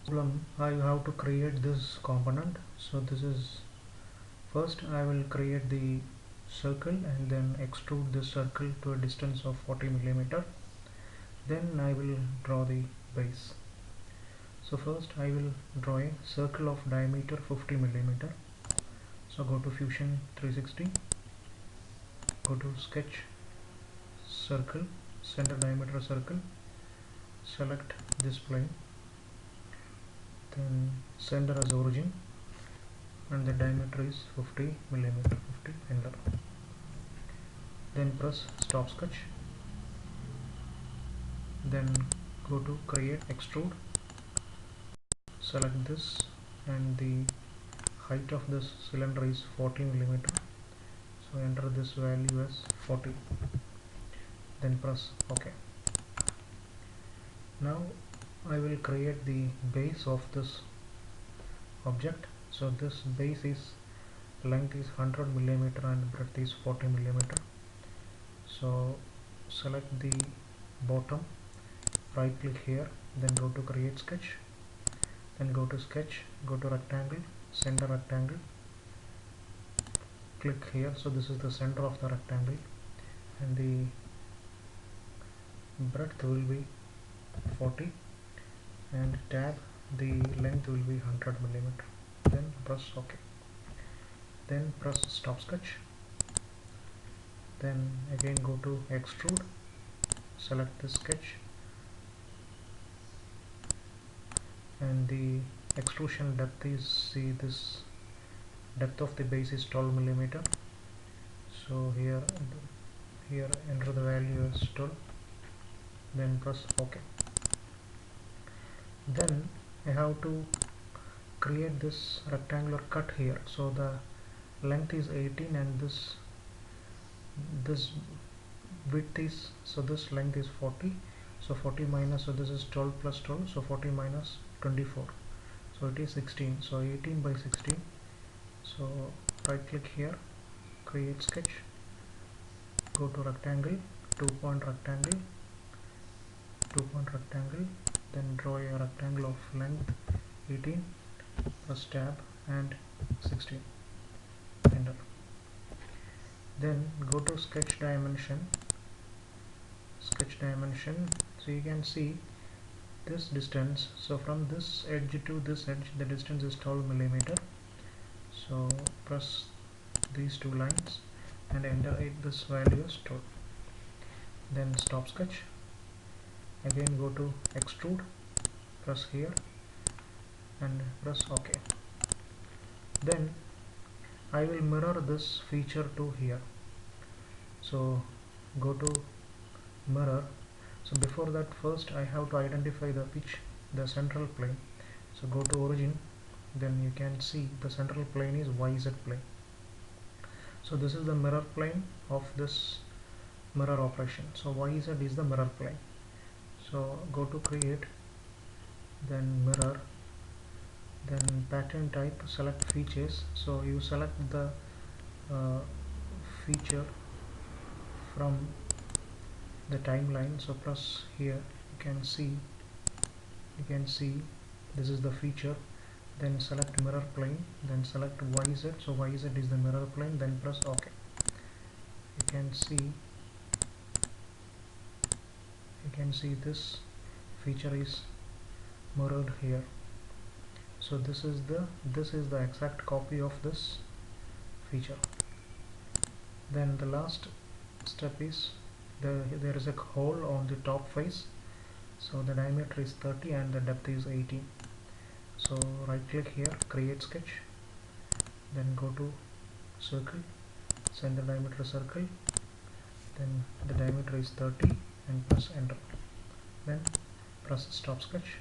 problem. I have to create this component. So this is first I will create the circle and then extrude this circle to a distance of 40 millimeter. Then I will draw the base. So first I will draw a circle of diameter 50 millimeter. So go to Fusion 360, go to sketch, circle, center diameter circle, select this plane, then center as origin, and the diameter is 50 millimeter. 50, enter. Then press stop sketch, then go to create extrude, select this, and the height of this cylinder is 40 millimeter. So enter this value as 40, then press OK. Now I will create the base of this object. So this base is length is 100 millimeter and breadth is 40 millimeter. So select the bottom, right click here, then go to create sketch, then go to sketch, go to rectangle, center rectangle, click here. So this is the center of the rectangle, and the breadth will be 40 and tab the length will be 100 millimeter. Then press OK, then press stop sketch, then again go to extrude, select the sketch, and the extrusion depth is, see, this depth of the base is 12 millimeter. So here enter the value as 12, then press OK. Then I have to create this rectangular cut here. So the length is 18 and this width is, so this length is 40. So 40 minus, so this is 12 plus 12, so 40 minus 24, so it is 16. So 18 by 16. So right click here, create sketch, go to rectangle, 2-point rectangle, 2-point rectangle, then draw a rectangle of length 18, press tab and 16, enter. Then go to sketch dimension, so you can see this distance. So from this edge to this edge the distance is 12 millimeter. So press these two lines and enter this value as 12. Then stop sketch, again go to extrude, press here and press OK. Then I will mirror this feature to here. So go to mirror. So before that, first I have to identify the pitch, the central plane. So go to origin, then you can see the central plane is YZ plane. So this is the mirror plane of this mirror operation. So YZ is the mirror plane. So go to create, then mirror, then pattern type, select features. So you select the feature from the timeline. So press here, you can see this is the feature. Then select mirror plane, then select YZ. So YZ is the mirror plane, then press OK. You can see this feature is mirrored here. So this is the exact copy of this feature. Then the last step is there is a hole on the top face. So the diameter is 30 and the depth is 18. So right click here, create sketch, then go to circle, center diameter circle, then the diameter is 30 and press enter. Then press stop sketch,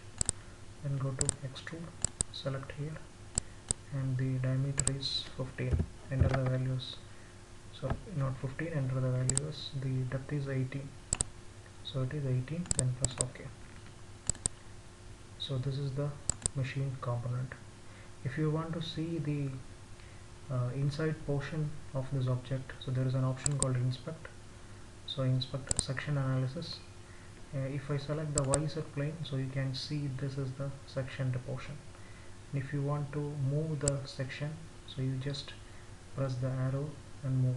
then go to extrude, select here, and the diameter is 15, enter the values. So not 15, enter the values. The depth is 18, so it is 18, then press OK. So this is the machine component. If you want to see the inside portion of this object, so there is an option called inspect. So inspect section analysis. if I select the YZ plane, so you can see this is the sectioned portion. If you want to move the section, so you just press the arrow and move,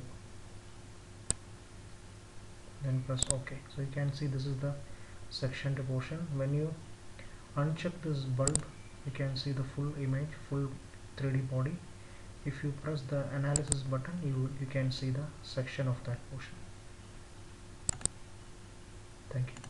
then press OK. So you can see this is the sectioned portion. When you uncheck this bulb, you can see the full image, full 3D body. If you press the analysis button, you can see the section of that portion. Thank you.